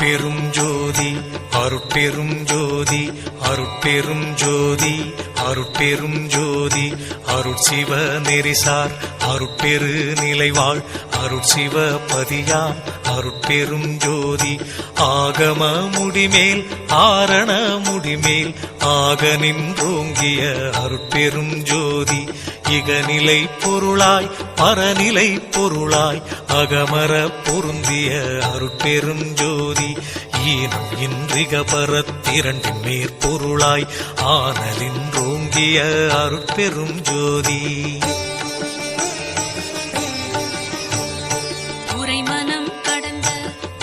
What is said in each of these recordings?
அருட்பெரும் ஜோதி அருட்பெரும் ஜோதி அருட்பெரும் ஜோதி அருட்பெரும் ஜோதி அருட்சிவ நெறிசார் அருட்பெரு நிலைவாழ் அருட்சிவ பதியாம் அருட்பெரும் ஜோதி ஆகம முடிமேல் ஆரண முடிமேல் ஆக நின்றோங்கிய அருட்பெரும் ஜோதி இகநிலை பொருளாய் பரநிலை பொருளாய் அகமர பொருந்திய அருட்பெரும் ஜோதி ஈனம் இன்றிக பரத்திரண்டின் மேற்பொருளாய் ஆனலின்றோங்கிய அருட்பெரும் ஜோதி உரைமனம் கடந்த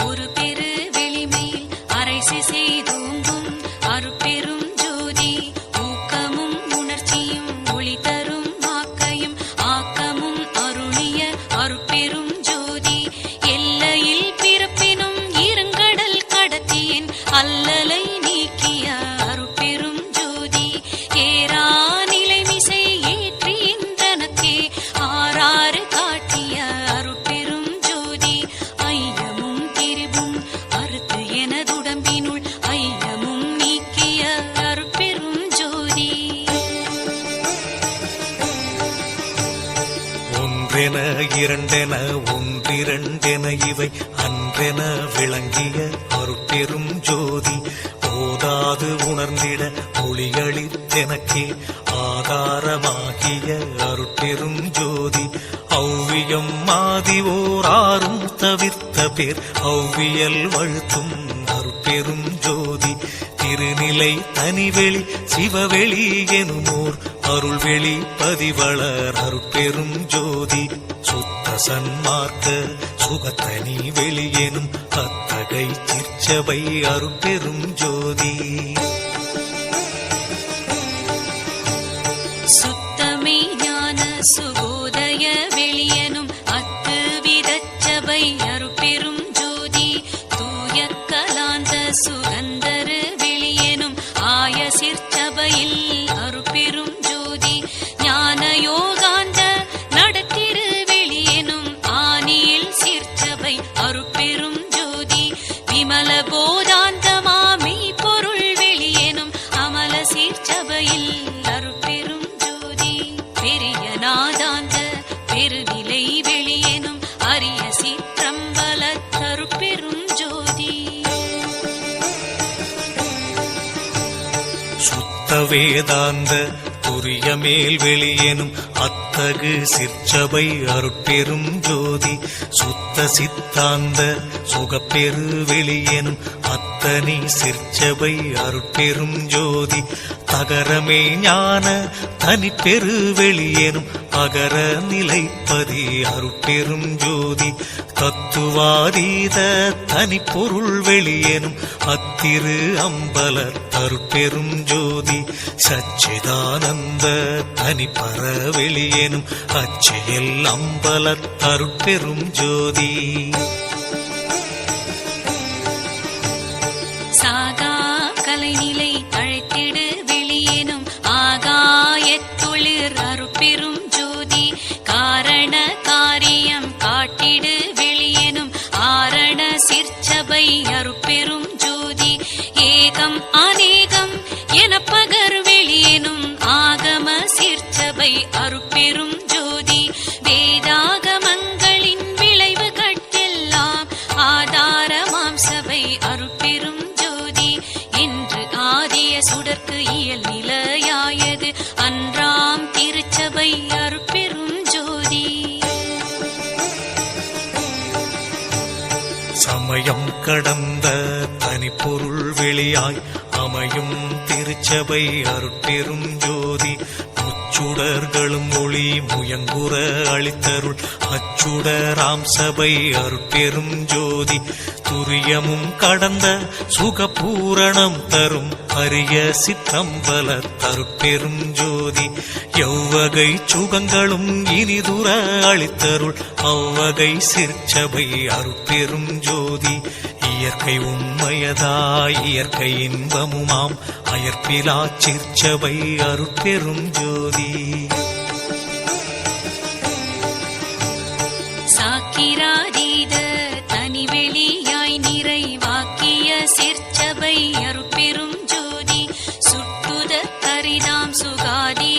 ஒரு பெரு வெளிமையில் அரைசி செய்தோங்கும் அருட்பெரும் ஜோதி ஊக்கமும் உணர்ச்சியும் ஒளி தரும் வாக்கையும் ஆக்கமும் அருளிய அருட்பெரும் ஜோதி எல்லையில் பிறப்பினும் இருங்கடல் கடத்தியின் அல்லலை நீக்கிய அருட்பெரும் ஜோதி ஏரா நிலைமிசை ஏற்றின்றனக்கே ஆறாறு காட்டிய அருட்பெரும் ஜோதி ஐயமும் திரிவும் அறுத்து எனதுடம்பினுள் ஐயமும் நீக்கிய அருட்பெரும் ஜோதி ஒன்றென இரண்டென ஒன்றிரண்டென இவை அன்றென விளங்கிய அருட்பெரும் ஜோதி ஓதாது உணர்ந்திட ஒளிகளித்தெனக்கே ஆதாரமாகிய அருட்பெரும் ஜோதி ஔவியம் மாதிவோராரும் தவிர்த்த பேர் ஔவியல் வழுத்தும் அருட்பெரும் ஜோதி திருநிலை தனிவெளி சிவவெளி எனுமோர் அருள்வெளி பதிவளர் அருட்பெரும் ஜோதி சுத்த சன்மார்க்க சுகத்தனி வெளியெனும் அத்தகை சிற்சபை அருட்பெரும் ஜோதி சுத்தமே ஞான சுகோதய வெளியனும் அத்து விதச்சபை அருட்பெரும் ஜோதி தூய கலாந்த சுகந்தரு வெளியனும் ஆய சிற்சபையில் அருட்பெரும் ஜோதி ஞான யோகாந்த நடத்திரு வெளியனும் ஆனியில் சிற்சபை அருட்பெரும் ஜோதி விமல போதாந்தமாமி பொருள் வெளியனும் அமல சிற்சபையில் அருட்பெரும் ஜோதி பெரிய நாதாந்த பெருநிலை வெளியனும் அரிய சிற்றம்பல அருட்பெரும் ஜோதி சுத்த வேதாந்த துரிய மேல் வெளியெனும் அத்தகு சிற்சபை அருட்பெரும் ஜோதி சுத்த சித்தாந்த சுகப்பெரு வெளியெனும் அத்தனி சிற்சபை அருட்பெரும் ஜோதி தகரமே ஞான தனிப்பெரு வெளியெனும் அகர நிலைப்பதி அருட்பெரும் ஜோதி தத்துவாதீத தனிப்பொருள் வெளியெனும் அத்திரு அம்பல அருட்பெரும் ஜோதி சச்சிதானந்த தனிப்பர வெளியெனும் அச்செயல் அம்பல அருட்பெரும் ஜோதி சாகா கலைநிலை அழைத்திடு வெளியேனும் ஆகாயத்தொழிற் அருட்பெரும் ஜோதி காரண காரியம் காட்டிடு வெளியேனும் ஆரண சிற்சபை அருட்பெரும் ஜோதி ஏகம் அநேகம் என பகர் வெளியேனும் ஆகம சிற்சபை அருட்பெரும் ஜோதி வேதாகமங்களின் விளைவு கட்டெல்லாம் ஆதாரமாம் சபை அருட்பெரும் ஜோதி என்று ஆதிய சுடர்க்கு இயல் நிலையாயது அன்றாம் திருச்சபை அருட்பெரும் ஜோதி சமயம் கடந்த தனிப்பொருள் வெளியாய் அமையும் திருச்சபை அருட்பெரும் ஜோதி முச்சுடர்களும் ஒளி முயங்குற அளித்தருள் அச்சுடராம் சபை அருட்பெரும் ஜோதி துரியமும் கடந்த சுகபூரணம் தரும் அரிய சிற்றம்பல அருட்பெரும் ஜோதி எவ்வகை சுகங்களும் இனிதுர அளித்தருள் அவ்வகை சிற்சபை அருட்பெரும் ஜோதி இயற்கை உண்மையதாய் இயற்கை இன்பமுமாம் அயற்பிலா சிற்சபை அருட்பெரும் ஜோதி சாக்கிராதீத தனிவெளியாய் நிறைவாக்கிய அருட்காதி